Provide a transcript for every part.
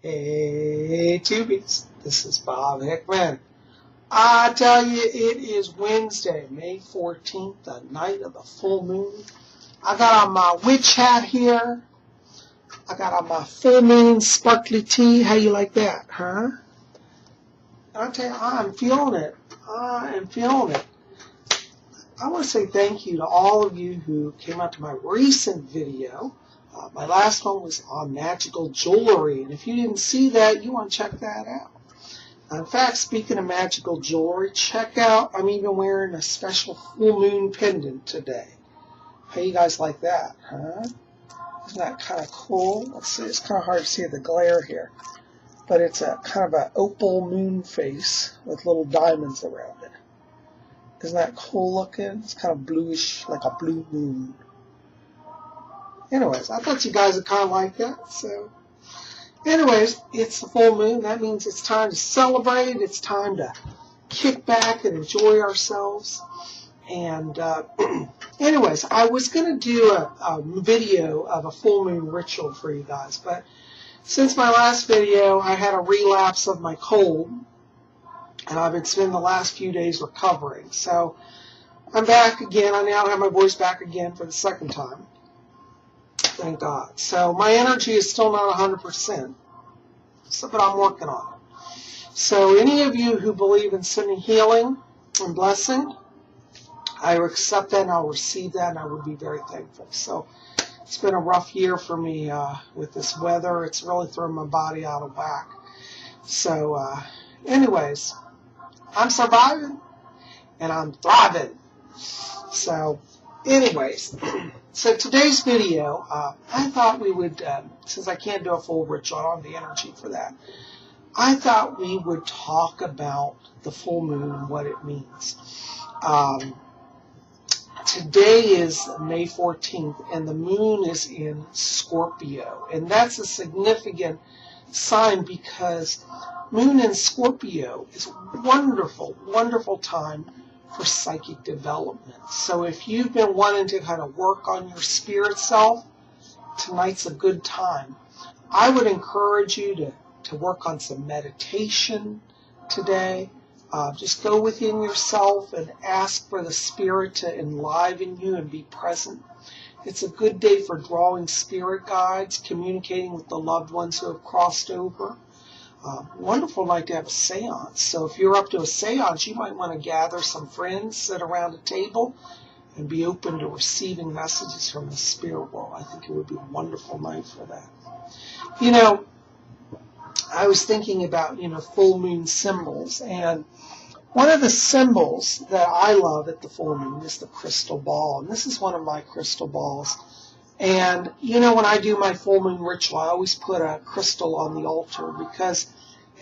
Hey, Tubies, this is Bob Hickman. I tell you, it is Wednesday, May 14th, the night of the full moon. I got on my witch hat here. I got on my full moon sparkly tee. How you like that, huh? I tell you, I'm feeling it. I am feeling it. I want to say thank you to all of you who came out to my recent video. My last one was on magical jewelry, and if you didn't see that, you want to check that out. In fact, speaking of magical jewelry, check out, I'm even wearing a special full moon pendant today. How you guys like that, huh? Isn't that kind of cool? Let's see, it's kind of hard to see the glare here, but it's a kind of an opal moon face with little diamonds around it. Isn't that cool looking? It's kind of bluish, like a blue moon. Anyways, I thought you guys would kind of like that. So, anyways, it's the full moon. That means it's time to celebrate. It's time to kick back and enjoy ourselves. And anyways, I was going to do a video of a full moon ritual for you guys. But since my last video, I had a relapse of my cold. And I've been spending the last few days recovering. So, I'm back again. I now have my voice back again for the second time. Thank God. So my energy is still not 100%, but I'm working on it. So any of you who believe in sending healing and blessing, I accept that and I'll receive that, and I would be very thankful. So it's been a rough year for me with this weather. It's really thrown my body out of whack. So anyways, I'm surviving and I'm thriving. So anyways, so today's video, I thought we would, since I can't do a full ritual, I don't have the energy for that, I thought we would talk about the full moon and what it means. Today is May 14th, and the moon is in Scorpio, and that's a significant sign because moon in Scorpio is a wonderful, wonderful time for psychic development. So if you've been wanting to kind of work on your spirit self, tonight's a good time. I would encourage you to work on some meditation today. Just go within yourself and ask for the spirit to enliven you and be present. It's a good day for drawing spirit guides, communicating with the loved ones who have crossed over. Wonderful night to have a seance. So if you're up to a seance, you might want to gather some friends, sit around a table, and be open to receiving messages from the spirit world. I think it would be a wonderful night for that. You know, I was thinking about, full moon symbols, and one of the symbols that I love at the full moon is the crystal ball, and this is one of my crystal balls. And, when I do my full moon ritual, I always put a crystal on the altar because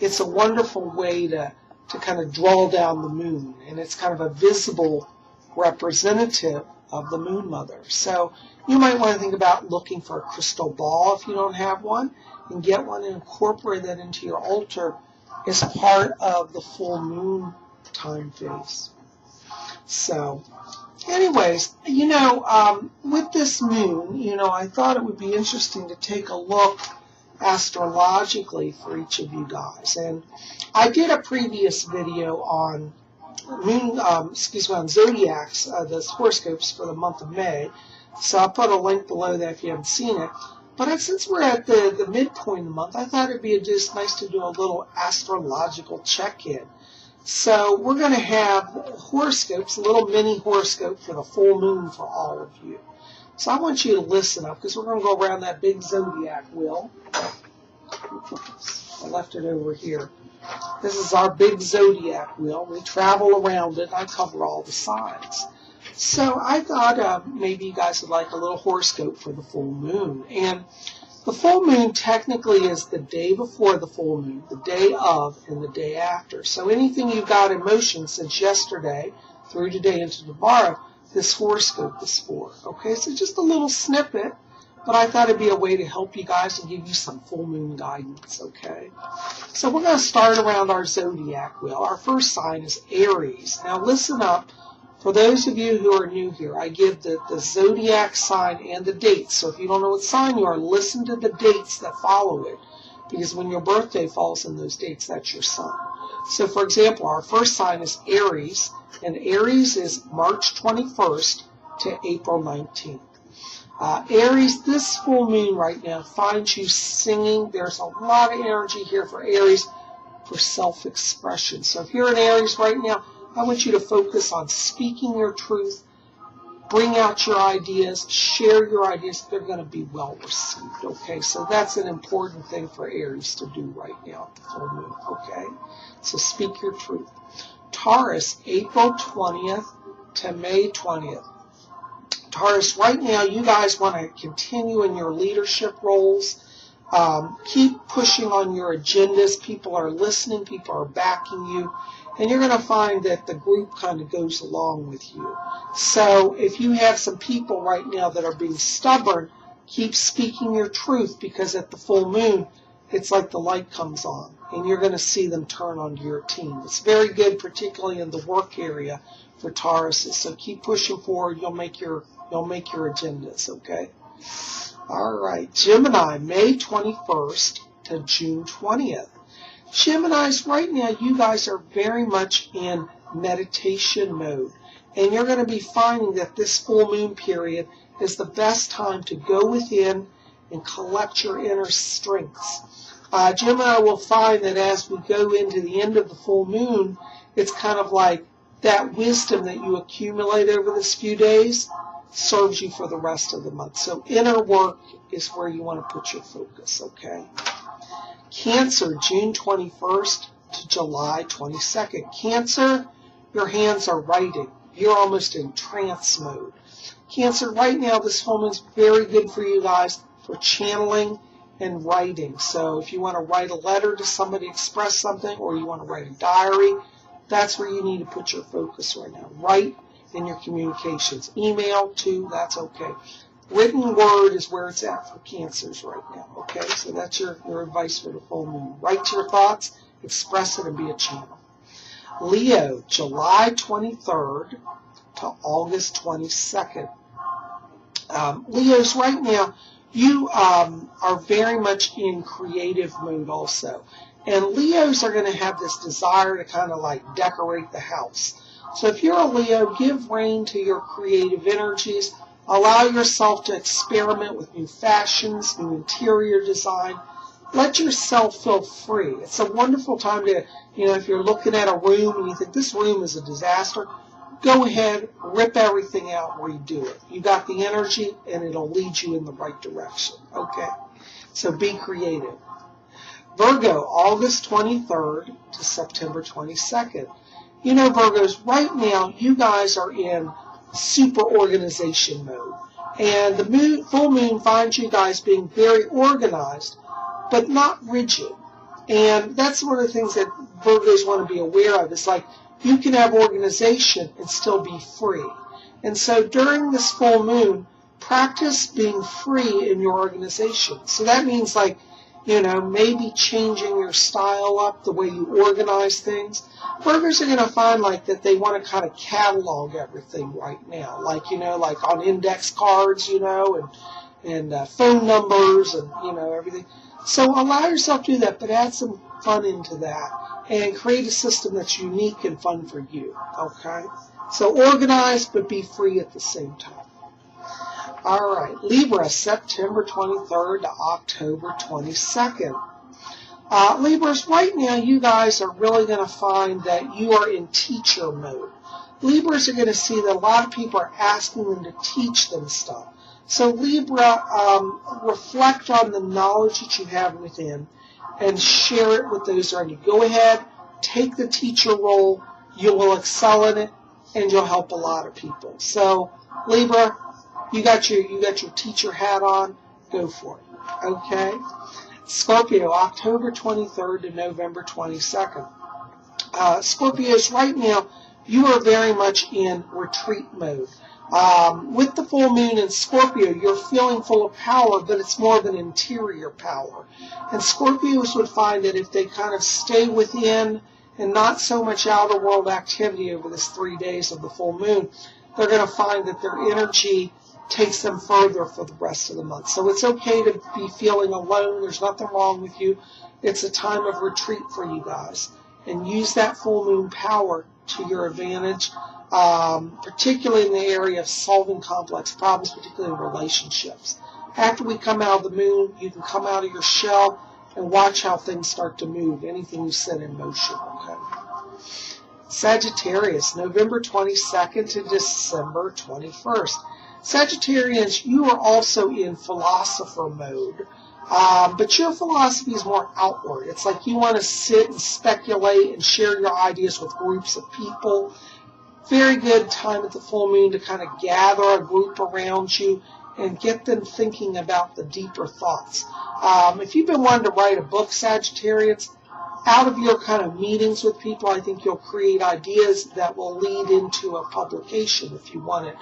it's a wonderful way to kind of draw down the moon. And it's kind of a visible representative of the moon mother. So you might want to think about looking for a crystal ball if you don't have one, and get one and incorporate that into your altar as part of the full moon time phase. So anyways, with this moon, I thought it would be interesting to take a look astrologically for each of you guys. And I did a previous video on on Zodiacs, the horoscopes for the month of May. So I'll put a link below that if you haven't seen it. But since we're at the midpoint of the month, I thought it'd be just nice to do a little astrological check-in. So we're going to have horoscopes, a little mini horoscope for the full moon for all of you. So I want you to listen up because we're going to go around that big Zodiac wheel. I left it over here. This is our big Zodiac wheel. We travel around it. I cover all the signs. So I thought maybe you guys would like a little horoscope for the full moon. And the full moon technically is the day before the full moon, the day of, and the day after. So anything you've got in motion since yesterday through today into tomorrow, this horoscope is for. Okay, so just a little snippet, but I thought it'd be a way to help you guys and give you some full moon guidance, okay? So we're going to start around our zodiac wheel. Our first sign is Aries. Now listen up. For those of you who are new here, I give the zodiac sign and the dates. So if you don't know what sign you are, listen to the dates that follow it. because when your birthday falls in those dates, that's your sun. So, for example, our first sign is Aries, and Aries is March 21st to April 19th. Aries, this full moon right now finds you singing. There's a lot of energy here for Aries for self-expression. So if you're in Aries right now, I want you to focus on speaking your truth, bring out your ideas, share your ideas. They're going to be well received, okay? So that's an important thing for Aries to do right now at the full moon, okay? So speak your truth. Taurus, April 20th to May 20th. Taurus, right now, you guys want to continue in your leadership roles. Keep pushing on your agendas. People are listening. People are backing you. And you're going to find that the group kind of goes along with you. So if you have some people right now that are being stubborn, keep speaking your truth, because at the full moon, it's like the light comes on, and you're going to see them turn onto your team. It's very good, particularly in the work area for Tauruses. So keep pushing forward. You'll make your agendas, okay? All right, Gemini, May 21st to June 20th. Geminis, right now, you guys are very much in meditation mode, and you're going to be finding that this full moon period is the best time to go within and collect your inner strengths. Gemini will find that as we go into the end of the full moon, it's kind of like that wisdom that you accumulate over this few days serves you for the rest of the month. So inner work is where you want to put your focus, okay? Cancer, June 21st to July 22nd. Cancer, your hands are writing. You're almost in trance mode. Cancer, right now, this whole month's very good for you guys for channeling and writing. So if you want to write a letter to somebody, express something, or you want to write a diary, that's where you need to put your focus right now. Write in your communications. Email, too, that's okay. Written word is where it's at for Cancers right now, okay? So that's your advice for the full moon. Write your thoughts, express it, and be a channel. Leo, July 23rd to August 22nd. Leos, right now, you are very much in creative mode also. And Leos are going to have this desire to kind of like decorate the house. So if you're a Leo, give rein to your creative energies. Allow yourself to experiment with new fashions, new interior design. Let yourself feel free. It's a wonderful time to, if you're looking at a room and you think this room is a disaster, go ahead, rip everything out, redo it. You got the energy, and it'll lead you in the right direction. Okay? So be creative. Virgo, August 23rd to September 22nd. Virgos, right now, you guys are in super organization mode. And the full moon finds you guys being very organized, but not rigid. And that's one of the things that Virgos want to be aware of. It's like you can have organization and still be free. And so during this full moon, practice being free in your organization. So that means like, maybe changing your style up, the way you organize things. Virgos are going to find like that they want to kind of catalog everything right now. Like, like on index cards, and phone numbers and, everything. So allow yourself to do that, but add some fun into that and create a system that's unique and fun for you, okay? So organize, but be free at the same time. All right, Libra, September 23rd to October 22nd. Libras, right now, you guys are really going to find that you are in teacher mode. Libras are going to see that a lot of people are asking them to teach them stuff. So Libra, reflect on the knowledge that you have within and share it with those around you. Go ahead, take the teacher role. You will excel in it, and you'll help a lot of people. So Libra, you got your teacher hat on. Go for it. Okay. Scorpio, October 23rd to November 22nd. Scorpios, right now, you are very much in retreat mode. With the full moon in Scorpio, you're feeling full of power, but it's more of an interior power. And Scorpios would find that if they kind of stay within and not so much outer world activity over this 3 days of the full moon, they're going to find that their energy takes them further for the rest of the month. So it's okay to be feeling alone. There's nothing wrong with you. It's a time of retreat for you guys. And use that full moon power to your advantage, particularly in the area of solving complex problems, particularly in relationships. After we come out of the moon, you can come out of your shell and watch how things start to move, anything you set in motion, okay? Sagittarius, November 22nd to December 21st. Sagittarians, you are also in philosopher mode, but your philosophy is more outward. It's like you want to sit and speculate and share your ideas with groups of people. Very good time at the full moon to kind of gather a group around you and get them thinking about the deeper thoughts. If you've been wanting to write a book, Sagittarians, out of your kind of meetings with people, I think you'll create ideas that will lead into a publication if you want it,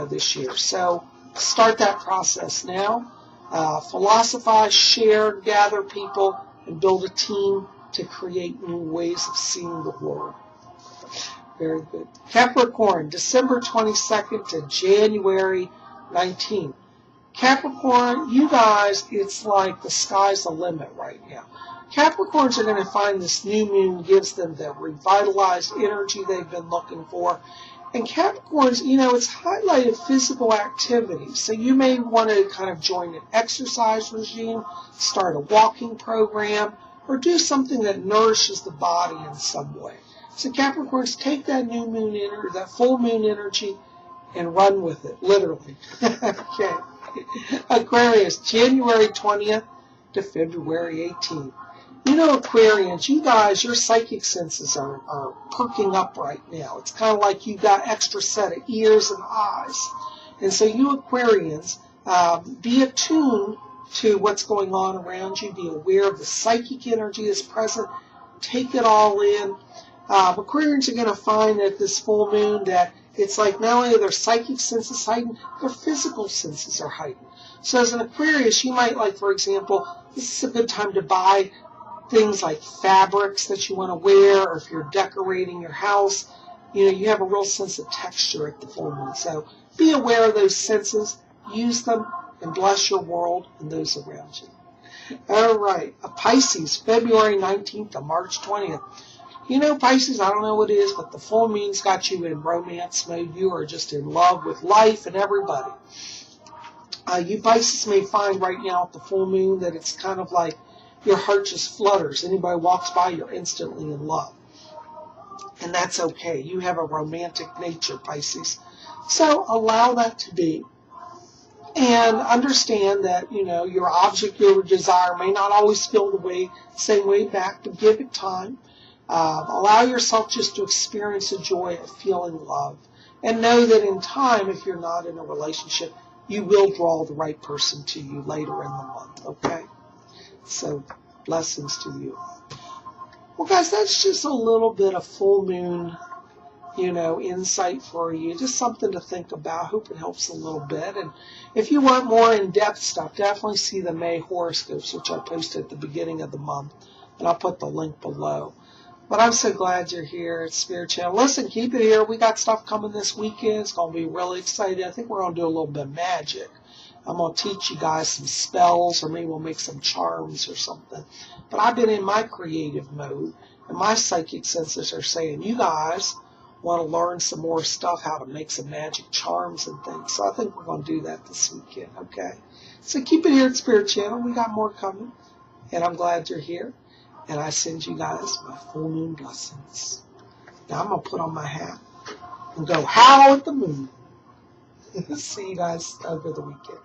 this year. So start that process now. Philosophize, share, gather people, and build a team to create new ways of seeing the world. Very good. Capricorn, December 22nd to January 19th. Capricorn, you guys, it's like the sky's the limit right now. Capricorns are going to find this new moon gives them the revitalized energy they've been looking for. And Capricorns, it's highlighted physical activity. So you may want to kind of join an exercise regime, start a walking program, or do something that nourishes the body in some way. So Capricorns, take that new moon energy, that full moon energy, and run with it, literally. Okay. Aquarius, January 20th to February 18th. Aquarians, you guys, your psychic senses are perking up right now. It's kind of like you got extra set of ears and eyes. And so you Aquarians, be attuned to what's going on around you. Be aware of the psychic energy that's present. Take it all in. Aquarians are going to find at this full moon that it's like not only are their psychic senses heightened, their physical senses are heightened. So as an Aquarius, you might for example, this is a good time to buy things like fabrics that you want to wear, or if you're decorating your house, you have a real sense of texture at the full moon. So be aware of those senses, use them, and bless your world and those around you. All right, Pisces, February 19th to March 20th. Pisces, I don't know what it is, but the full moon's got you in romance mode. You are just in love with life and everybody. You Pisces may find right now at the full moon that it's kind of like your heart just flutters. Anybody walks by, you're instantly in love. And that's okay. You have a romantic nature, Pisces. So allow that to be. And understand that, your object, your desire may not always feel the same way back, but give it time. Allow yourself just to experience the joy of feeling love. And know that in time, if you're not in a relationship, you will draw the right person to you later in the month, okay? So, blessings to you. Well, guys, that's just a little bit of full moon, insight for you. Just something to think about. Hope it helps a little bit. And if you want more in-depth stuff, definitely see the May horoscopes, which I posted at the beginning of the month. And I'll put the link below. But I'm so glad you're here at Spirit Channel. Listen, keep it here. We got stuff coming this weekend. It's going to be really exciting. I think we're going to do a little bit of magic. I'm going to teach you guys some spells, or maybe we'll make some charms or something. But I've been in my creative mode, and my psychic senses are saying, you guys want to learn some more stuff, how to make some magic charms and things. So I think we're going to do that this weekend, okay? So keep it here at Spirit Channel. We got more coming, and I'm glad you're here. And I send you guys my full moon blessings. Now I'm going to put on my hat and go howl at the moon. See you guys over the weekend.